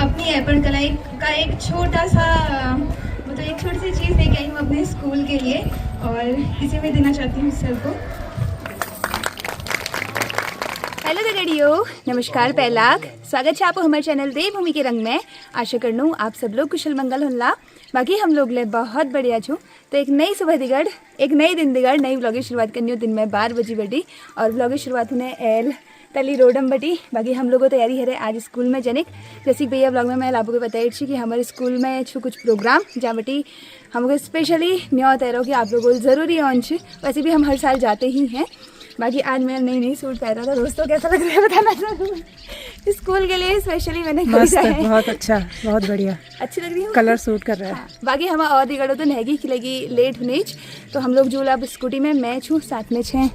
अपनी ऐपण कलाई का एक छोटा सा मतलब एक छोटी सी चीज़ लेके आई हूँ अपने स्कूल के लिए और इसे मैं देना चाहती हूँ सर को। हेलो दगड़ियो, नमस्कार पहलाक स्वागत है आपको हमारे चैनल देवभूमि के रंग में। आशा करनू आप सब लोग कुशल मंगल होनला। बाकी हम लोग ले बहुत बढ़िया छूँ। तो एक नई सुबह दिगड़, एक नई दिन दिगड़, नई व्लॉग की शुरुआत करनी हो दिन में 12 बजे बटी और व्लॉग की शुरुआत होने एल तली रोडम बटी। बाकी हम लोग को तैयारी है आज स्कूल में जनिक जैसे भैया ब्लॉग में मैं आपको बताई थी कि हमारे स्कूल में छू कुछ प्रोग्राम जहाँ बटी हमको स्पेशली न्यौ तैयारो कि आप लोगों को ज़रूरी ऑन। वैसे भी हम हर साल जाते ही हैं। बाकी आज मैं नई सूट पहना था। दोस्तों कैसा लग रहा है बताना जरूर। स्कूल के लिए स्पेशली मैंने खरीदा है। बहुत अच्छा, बहुत बढ़िया, अच्छी लग रही है, कलर सूट कर रहा है। हाँ। बाकी हम और दिगड़ो तो नहगी खिलेगी लेट होने तो हम लोग जो अब स्कूटी में मैं छूँ साथ में छे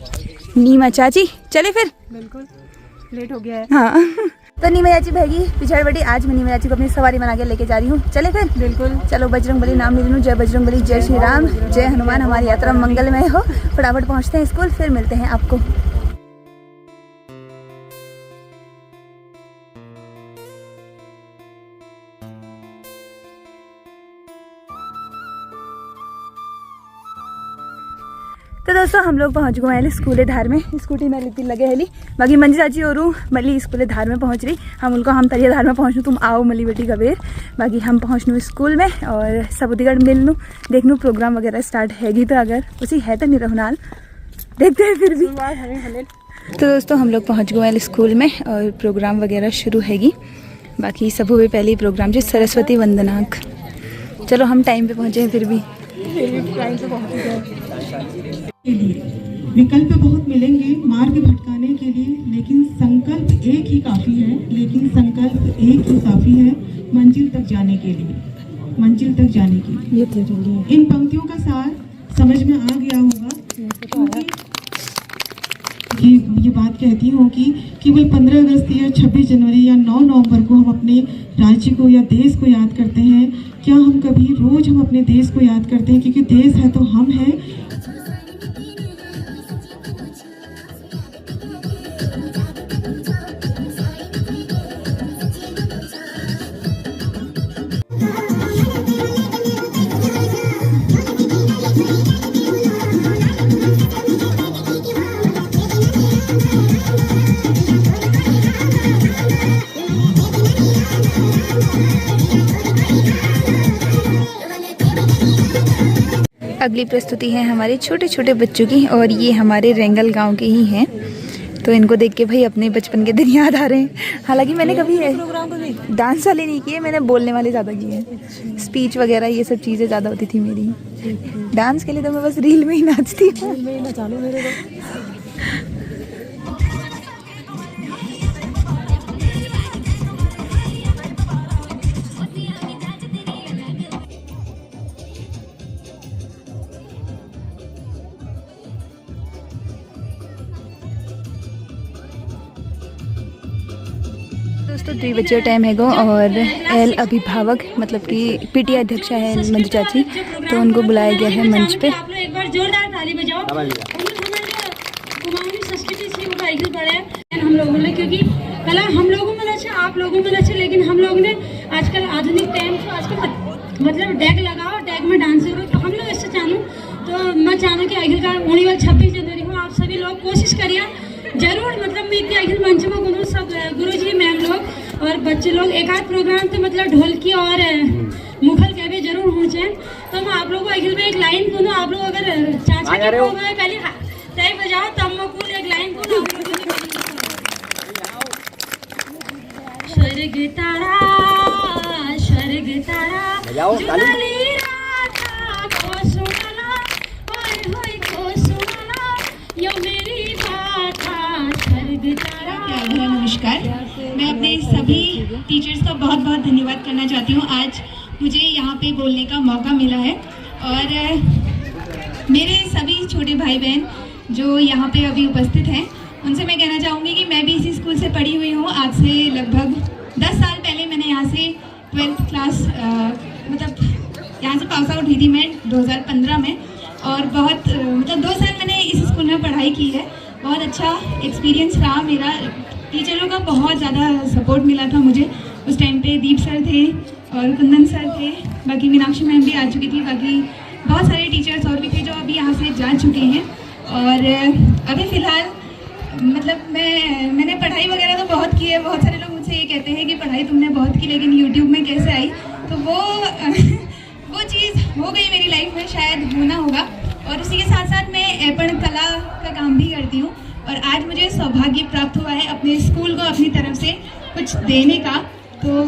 नीमा चाची। चले फिर, बिल्कुल लेट हो गया है। हाँ तो नीमा चाची भैगी पिछड़ बटी। आज मैं नीमा चाची को अपनी सवारी बना के लेके जा रही हूँ। चले फिर, बिल्कुल चलो। बजरंगबली नाम ले लूँ। जय बजरंगबली, जय श्री राम, जय हनुमान। हमारी यात्रा मंगलमय हो। फटाफट पहुँचते हैं स्कूल, फिर मिलते हैं आपको। तो दोस्तों हम लोग पहुंच गए हैं स्कूल धार में। स्कूटी में लिखती लगे हेली। बाकी मंजी चाची और मल्ली स्कूल धार में पहुंच रही। हम उनको हम तरिया धार में पहुँचूँ, तुम आओ मल्ली बेटी कबेर। बाकी हम पहुँचनू स्कूल में और सबूतीगढ़ मिलनू देखनू प्रोग्राम वगैरह स्टार्ट हैगी। तो अगर उसी है तो नहीं रहनाल देखते हैं फिर भी। तो दोस्तों हम लोग पहुँच गए हैं स्कूल में और प्रोग्राम वगैरह शुरू हैगी। बाकी सब हुए पहले ही प्रोग्राम जो सरस्वती वंदनाक। चलो हम टाइम पे पहुँचे हैं फिर भी टाइम से पहुँच गए। विकल्प बहुत मिलेंगे मार्ग भटकाने के लिए, लेकिन संकल्प एक ही काफी है। मंजिल तक जाने के लिए। इन पंक्तियों का सार समझ में आ गया होगा, क्योंकि ये बात कहती हूँ कि केवल 15 अगस्त या 26 जनवरी या 9 नवंबर को हम अपने राज्य को या देश को याद करते हैं। क्या हम कभी रोज हम अपने देश को याद करते हैं? क्योंकि देश है तो हम हैं। अगली प्रस्तुति है हमारे छोटे छोटे बच्चों की और ये हमारे रेंगल गांव के ही हैं। तो इनको देख के भाई अपने बचपन के दिन याद आ रहे हैं। हालांकि मैंने कभी डांस वाले नहीं किए, मैंने बोलने वाले ज़्यादा किए हैं। स्पीच वगैरह ये सब चीज़ें ज़्यादा होती थी मेरी। डांस के लिए तो मैं बस रील में ही नाचती हूँ। दोस्तों 3 बजे का टाइम हैगो और एल अभिभावक मतलब कि पीटीआई अध्यक्षा है मंजू चाची, तो उनको बुलाया गया है मंच पे। एक बार जोरदार ताली बजाओ। हम लोगों ने, क्योंकि कला हम लोगों में अच्छे, आप लोगों में अच्छे, लेकिन हम लोगों ने आजकल आधुनिक टाइम से आजकल मतलब डैग लगाओ, डैग में डांस करो। तो हम लोग ऐसे चाहूँ तो मैं चाहूँ कि अखिल का होने वाले 26 जनवरी को आप सभी लोग कोशिश करिए जरूर। मतलब मैं अखिल मंच में गुरु सब गुरुजी मैम लोग और बच्चे लोग एक आध प्रोग्राम तो मतलब ढोलकी और मुखल के भी जरूर पहुँचे। तो मैं आप लोगों को अखिल में एक लाइन सुनो। आप लोग अगर चाचा के प्रोग्राम पहले तय बजाओ तब मैं कुल एक लाइन सुनो। स्वर्ग तारा जुगली राधा को सुनना, ओए होए को सुनना, यो मेरी बात स्वर्ग तारा। नमस्कार, मैं अपने सभी टीचर्स का बहुत बहुत धन्यवाद करना चाहती हूँ। आज मुझे यहाँ पे बोलने का मौका मिला है और मेरे सभी छोटे भाई बहन जो यहाँ पे अभी उपस्थित हैं उनसे मैं कहना चाहूँगी कि मैं भी इसी स्कूल से पढ़ी हुई हूँ। आज से लगभग 10 साल पहले मैंने यहाँ से 12th क्लास मतलब यहाँ से पास आउट हुई थी मैं 2015 में और बहुत मतलब 2 साल मैंने इस स्कूल में पढ़ाई की है। बहुत अच्छा एक्सपीरियंस रहा मेरा। टीचरों का बहुत ज़्यादा सपोर्ट मिला था मुझे। उस टाइम पे दीप सर और कुंदन सर थे, बाकी मीनाक्षी मैम भी आ चुकी थी, बाकी बहुत सारे टीचर्स और भी थे जो अभी यहाँ से जा चुके हैं। और अभी फ़िलहाल मतलब मैंने पढ़ाई वगैरह तो बहुत की है। बहुत सारे लोग मुझसे ये कहते हैं कि पढ़ाई तुमने बहुत की लेकिन यूट्यूब में कैसे आई, तो वो चीज़ हो गई मेरी लाइफ में, शायद होना होगा। और उसी के साथ साथ मैं ऐपण कला का काम भी करती हूँ और आज मुझे सौभाग्य प्राप्त हुआ है अपने स्कूल को अपनी तरफ से कुछ देने का। तो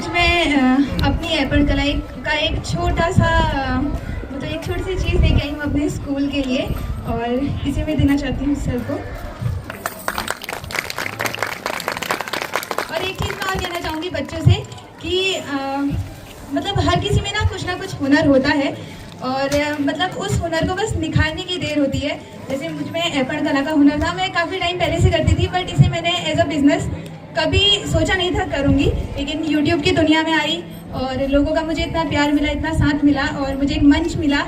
मैं अपनी ऐपण कला का एक छोटा सा मतलब एक छोटी सी चीज़ लेके आई हूँ अपने स्कूल के लिए और इसे मैं देना चाहती हूँ सर को। और एक चीज़ मैं और कहना चाहूँगी बच्चों से कि मतलब हर किसी में ना कुछ हुनर होता है और मतलब उस हुनर को बस निखारने की देर होती है। जैसे मुझ में ऐपण कला का हुनर था, मैं काफ़ी टाइम पहले से करती थी, बट इसे मैंने एज अ बिजनेस कभी सोचा नहीं था करूँगी, लेकिन यूट्यूब की दुनिया में आई और लोगों का मुझे इतना प्यार मिला, इतना साथ मिला और मुझे एक मंच मिला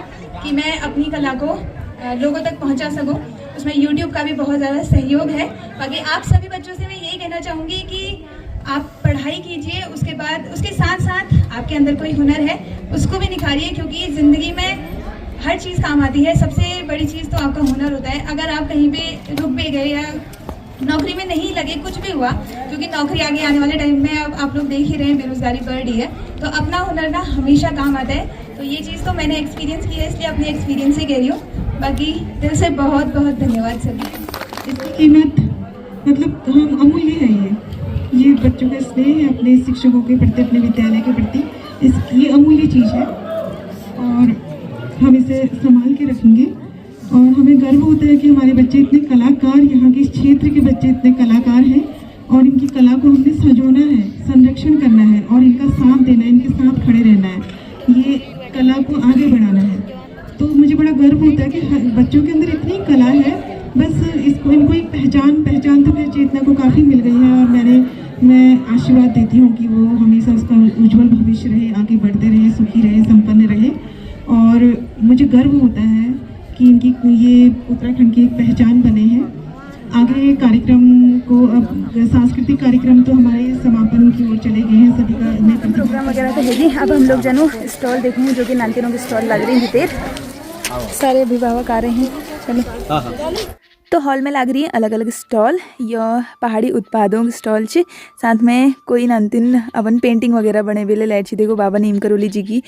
कि मैं अपनी कला को लोगों तक पहुंचा सकूं। उसमें यूट्यूब का भी बहुत ज़्यादा सहयोग है। बाकी आप सभी बच्चों से मैं यही कहना चाहूँगी कि आप पढ़ाई कीजिए, उसके बाद उसके साथ साथ आपके अंदर कोई हुनर है उसको भी निखारिए, क्योंकि ज़िंदगी में हर चीज़ काम आती है। सबसे बड़ी चीज़ तो आपका हुनर होता है। अगर आप कहीं पे रुक भी गए या नौकरी में नहीं लगे, कुछ भी हुआ, क्योंकि नौकरी आगे आने वाले टाइम में अब आप लोग देख ही रहे हैं बेरोजगारी बढ़ रही है, तो अपना हुनर ना हमेशा काम आता है। तो ये चीज़ तो मैंने एक्सपीरियंस की है, इसलिए अपने एक्सपीरियंस से कह रही हूँ। बाकी दिल से बहुत बहुत धन्यवाद सभी। इसकी कीमत मतलब हम अमूल्य है। ये बच्चों का स्नेह है अपने शिक्षकों के प्रति, अपने विद्यालय के प्रति, ये अमूल्य चीज़ है और हम इसे संभाल के रखेंगे। और हमें गर्व होता है कि हमारे बच्चे इतने कलाकार, यहाँ के इस क्षेत्र के बच्चे इतने कलाकार हैं और इनकी कला को हमने सजोना है, संरक्षण करना है और इनका साथ देना है, इनके साथ खड़े रहना है, ये कला को आगे बढ़ाना है। तो मुझे बड़ा गर्व होता है कि बच्चों के अंदर इतनी कला है, बस इनको एक पहचान तो खैर चेतना को काफ़ी मिल गई है और मैं आशीर्वाद देती हूँ कि वो हमेशा उसका उज्जवल भविष्य रहे, आगे बढ़ते रहे, सुखी रहे, संपन्न रहे। और मुझे गर्व होता है कि इनकी ये उत्तराखंड की एक पहचान बने हैं। आगे कार्यक्रम को अब सांस्कृतिक कार्यक्रम तो हमारे समापन की ओर चले गए हैं, सभी का प्रोग्राम वगैरह तो है जी। अब हम लोग जानू स्टॉल देखेंगे जो कि नानकिनों की स्टॉल लग रही है। भीतर सारे अभिभावक आ रहे हैं। चलो तो हॉल में लग रही है अलग अलग स्टॉल, या पहाड़ी उत्पादों के स्टॉल छे। साथ में कोई नानतिन अपन पेंटिंग वगैरह बने बेले लाइट छी। देखो बाबा नीम करोली जी की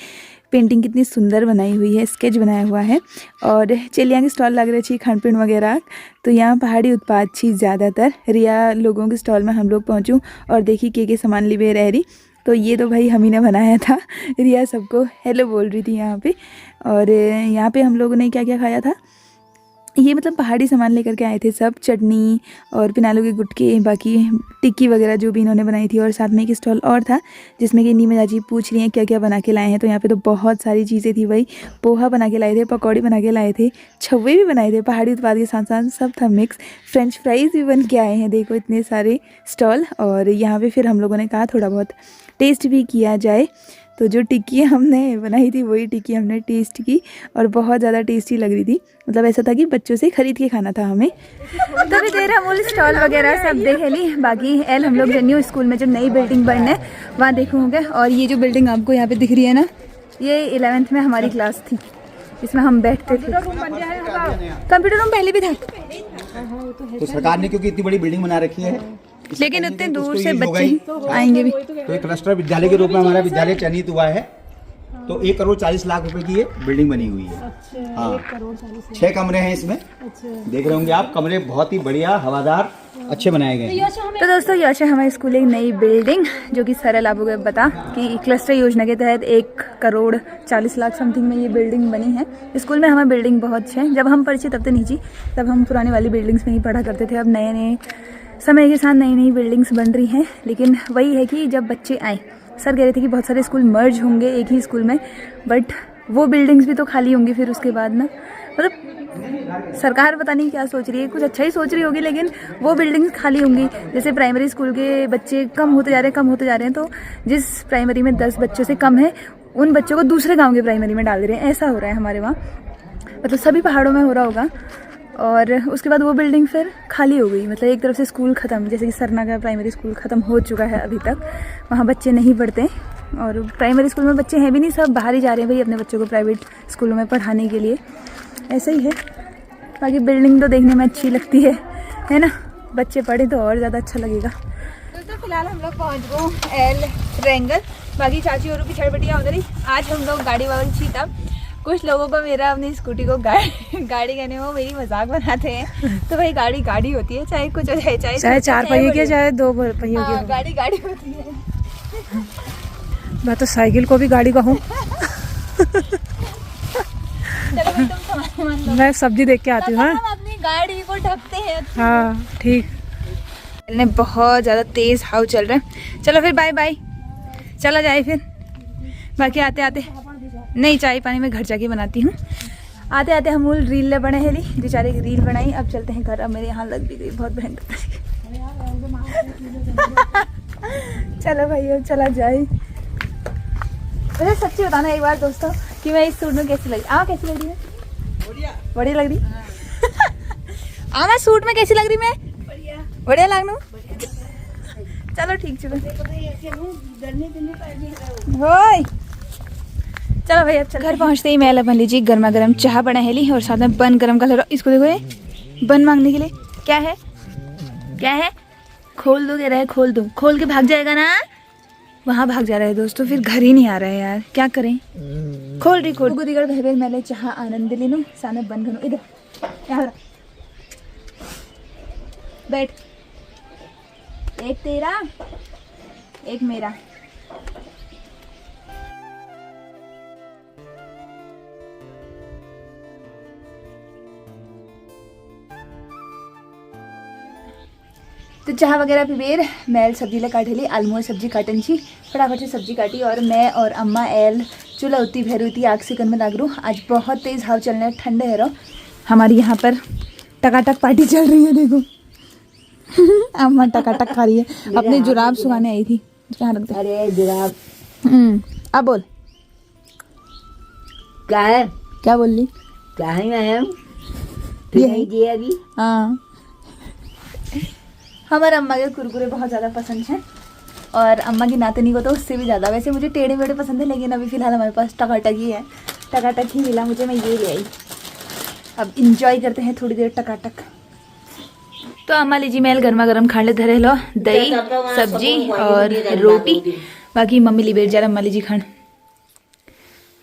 पेंटिंग कितनी सुंदर बनाई हुई है, स्केच बनाया हुआ है। और चेलिया के स्टॉल लग रहे छी, खान पीन वगैरह। तो यहाँ पहाड़ी उत्पाद छी ज़्यादातर। रिया लोगों के स्टॉल में हम लोग पहुँचूँ और देखी के सामान लिबे रह रही। तो ये तो भाई हम ही ने बनाया था। रिया सबको हेलो बोल रही थी यहाँ पे। और यहाँ पे हम लोगों ने क्या क्या खाया था, ये मतलब पहाड़ी सामान लेकर के आए थे सब, चटनी और पिनालू के गुटके, बाकी टिक्की वगैरह जो भी इन्होंने बनाई थी। और साथ में एक स्टॉल और था जिसमें कि नीमा चाची पूछ रही हैं क्या क्या बना के लाए हैं। तो यहाँ पे तो बहुत सारी चीज़ें थी भाई। पोहा बना के लाए थे, पकौड़ी बना के लाए थे, छव्वे भी बनाए थे, पहाड़ी उत्पाद के साथ साथ सब था मिक्स। फ्रेंच फ्राइज़ भी बन के आए हैं। देखो इतने सारे स्टॉल। और यहाँ पर फिर हम लोगों ने कहा थोड़ा बहुत टेस्ट भी किया जाए। तो जो टिक्की हमने बनाई थी वही टिक्की हमने टेस्ट की और बहुत ज़्यादा टेस्टी लग रही थी। मतलब ऐसा था कि बच्चों से खरीद के खाना था हमें। तभी देर हम स्टॉल वगैरह सब देखे ली। बाकी एल हम लोग न्यू स्कूल में जो नई बिल्डिंग बनना है वहाँ देखोगे। और ये जो बिल्डिंग आपको यहाँ पे दिख रही है ना, ये 11th में हमारी क्लास थी, इसमें हम बैठते थे। कंप्यूटर रूम पहले भी था, तो सरकार ने क्योंकि इतनी बड़ी बिल्डिंग बना रखी है, लेकिन उतने दूर से बच्चे आएंगे भी। तो एक क्लस्टर विद्यालय के रूप में हमारा विद्यालय चयनित हुआ है। तो 1 करोड़ 40 लाख रुपए की ये बिल्डिंग बनी हुई है। हाँ, 6 कमरे हैं इसमें। देख रहे होंगे आप, कमरे बहुत ही बढ़िया, हवादार, अच्छे बनाए गए हैं। तो दोस्तों यहाँ से हमारे स्कूल एक नई बिल्डिंग जो कि सरल आपको बता कि क्लस्टर योजना के तहत 1 करोड़ 40 लाख समथिंग में ये बिल्डिंग बनी है। स्कूल में हमें बिल्डिंग बहुत अच्छे हैं। जब हम पढ़े तब तो नहीं जी, तब हम पुरानी वाली बिल्डिंग्स में ही पढ़ा करते थे। अब नए समय के साथ नई बिल्डिंग्स बन रही हैं। लेकिन वही है कि जब बच्चे आए, सर कह रहे थे कि बहुत सारे स्कूल मर्ज होंगे एक ही स्कूल में, बट वो बिल्डिंग्स भी तो खाली होंगी फिर उसके बाद ना। मतलब सरकार पता नहीं क्या सोच रही है, कुछ अच्छा ही सोच रही होगी, लेकिन वो बिल्डिंग्स खाली होंगी। जैसे प्राइमरी स्कूल के बच्चे कम होते जा रहे हैं। तो जिस प्राइमरी में 10 बच्चों से कम है उन बच्चों को दूसरे गांव के प्राइमरी में डाल दे रहे हैं। ऐसा हो रहा है हमारे वहाँ, मतलब सभी पहाड़ों में हो रहा होगा। और उसके बाद वो बिल्डिंग फिर खाली हो गई, मतलब एक तरफ से स्कूल ख़त्म, जैसे कि सरना का प्राइमरी स्कूल ख़त्म हो चुका है अभी तक, वहाँ बच्चे नहीं पढ़ते। और प्राइमरी स्कूल में बच्चे हैं भी नहीं, सब बाहर ही जा रहे हैं भाई अपने बच्चों को प्राइवेट स्कूलों में पढ़ाने के लिए। ऐसा ही है। बाकी बिल्डिंग तो देखने में अच्छी लगती है ना, बच्चे पढ़े तो और ज़्यादा अच्छा लगेगा। तो फिलहाल हम लोग पहुँच गए एल रेंगल, बाकी चाची और पिछड़ बटिया उधर ही। आज हम लोग गाड़ी वावल छी, तब कुछ लोगों को मेरा अपनी स्कूटी को गाड़ी कहने वो मेरी मजाक बनाते हैं। तो भाई गाड़ी होती है, चाहे कुछ हो जाए, चाहे 4 पहिए की चाहे 2 पहियों की, गाड़ी होती है। मैं तो साइकिल को भी गाड़ी कहूँ। चलो भाई तुम सामान लो, मैं सब्जी देख के आती हूँ। हाँ हम अपनी गाड़ी को ढकते हैं। हाँ ठीक। ने बहुत ज़्यादा तेज़ हवा चल रहा है। चलो फिर बाय बाय, चला जाए फिर। बाकी आते आते नहीं, चाय पानी मैं घर जाके बनाती हूँ। आते आते हम रील ले बने हैं, बेचारे की रील बनाई। अब चलते हैं घर। अब मेरे यहाँ लग भी गई बहुत भयंकर। चलो भाई अब चला जाए। मुझे सच्ची बताना एक बार दोस्तों कि मैं इस सूट में कैसी लगी। कैसी लग रही है? बढ़िया लग रही। मैं सूट में कैसी लग रही? मैं बढ़िया लगनू। चलो ठीक, चलो चलो भाई अब चल। घर पहुंचते ही मैं बन लीजिए गर्मा गर्म चाह बना है ली, और साथ में बन गर्म का लो। इसको देखो, ये बन मांगने के लिए क्या है खोल दो, कह रहा है खोल दो। खोल के भाग जाएगा ना, वहाँ भाग जा रहा है दोस्तों, फिर घर ही नहीं आ रहा है यार, क्या करें। खोल गुदीगढ़ भर मैंने चाह आनंद ले लूँ, सामने बन करूँ। इधर यहाँ बैठ, एक तेरा एक मेरा। तो चाह वगैरह पिबेर मैल सब्जी ला काटे ली, आलू सब्जी काटन छी, फटाफट से सब्जी काटी। और मैं और अम्मा एल चूल्हा उतनी भैर हुई आग से में लाग रू। आज बहुत तेज़ हवा चल रहा है, ठंडे है। हमारी यहाँ पर टकाटक पार्टी चल रही है, देखो। अम्मा टकाटक खा रही है, अपनी जुराब सुखाने आई थी। अरे जुराब, अब बोल क्या है? क्या बोल ली? क्या है मैम? यही जी अभी। हाँ, हमारे अम्मा के कुरकुरे बहुत ज़्यादा पसंद हैं, और अम्मा की नातनी को तो उससे भी ज़्यादा। वैसे मुझे टेढ़े मेढ़े पसंद है, लेकिन अभी फ़िलहाल हमारे पास टकाटक ही है। टकाटक ही मिला मुझे, मैं ये ले आई। अब इंजॉय करते हैं थोड़ी देर टकाटक। तो अम्मा लीजिए मैल गर्मा गर्म खाने ले धरे लो, दही सब्जी और रोटी। बाकी मम्मी ली बैठ जा रहा। अम्मा लीजिए खान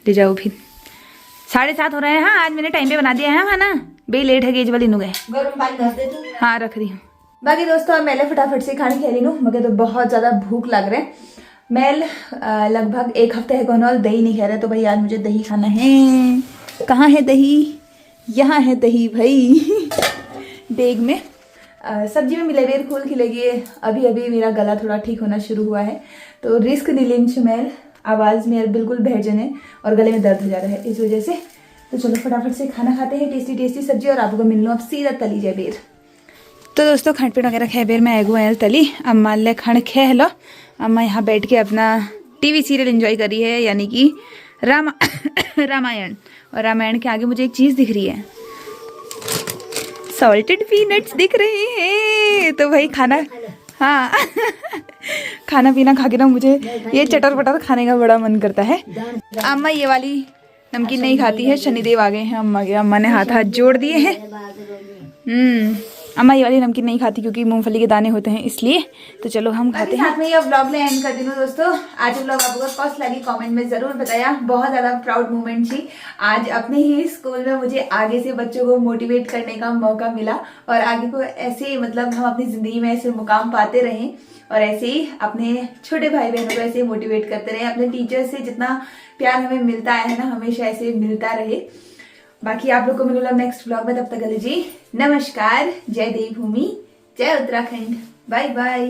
ले जाओ। फिर 7:30 हो रहे हैं। हाँ आज मैंने टाइम पे बना दिया है खाना, बे लेट है गेज वाली नु गए। हाँ रख रही हूँ। बाकी दोस्तों अब मैंने फटाफट से खाने खेली लूँ, मगर तो बहुत ज़्यादा भूख लग रहा है। मैल लगभग 1 हफ्ते है कौन दही नहीं खा रहे, तो भाई आज मुझे दही खाना है। कहाँ है दही? यहाँ है दही भाई, देग में। सब्जी में मिले बेर फूल खिलेगी। अभी अभी मेरा गला थोड़ा ठीक होना शुरू हुआ है, तो रिस्क नीलिंच मैल आवाज़ में बिल्कुल बहर जाने और गले में दर्द हो जा रहा है, इस वजह से। तो चलो फटाफट से खाना खाते हैं, टेस्टी टेस्टी सब्जी। और आपको मिल लूँ अब सीधा तली जाए बेर। तो दोस्तों खान पीन वगैरह खे बेर में आएगू आयल तली। अम्मा ले खान खे हेलो। अम्मा यहाँ बैठ के अपना टीवी सीरियल एंजॉय करी है, यानी कि रामायण। और रामायण के आगे मुझे एक चीज़ दिख रही है, सॉल्टेड पीनट्स दिख रहे हैं। तो भाई खाना, हाँ खाना पीना खा के ना मुझे ये चटर पटर खाने का बड़ा मन करता है। अम्मा ये वाली नमकीन नहीं खाती है, शनिदेव आ गए हैं अम्मा के। अम्मा ने हाथ जोड़ दिए हैं। अम्मा ये वाली नमकीन नहीं खाती क्योंकि मूंगफली के दाने होते हैं, इसलिए। तो चलो हम खाते हैं। साथ में ये व्लॉग में एंड कर दी दोस्तों। आज व्लॉग आपको कैसा लगी कमेंट में जरूर बताया। बहुत ज़्यादा प्राउड मोमेंट थी आज। अपने ही स्कूल में मुझे आगे से बच्चों को मोटिवेट करने का मौका मिला, और आगे को ऐसे मतलब हम अपनी ज़िंदगी में ऐसे मुकाम पाते रहें, और ऐसे ही अपने छोटे भाई बहनों को ऐसे मोटिवेट करते रहे। अपने टीचर से जितना प्यार हमें मिलता है ना, हमेशा ऐसे मिलता रहे। बाकी आप लोग को मिलूंगा नेक्स्ट व्लॉग में, तब तक जी नमस्कार। जय देवभूमि, जय उत्तराखंड, बाय बाय।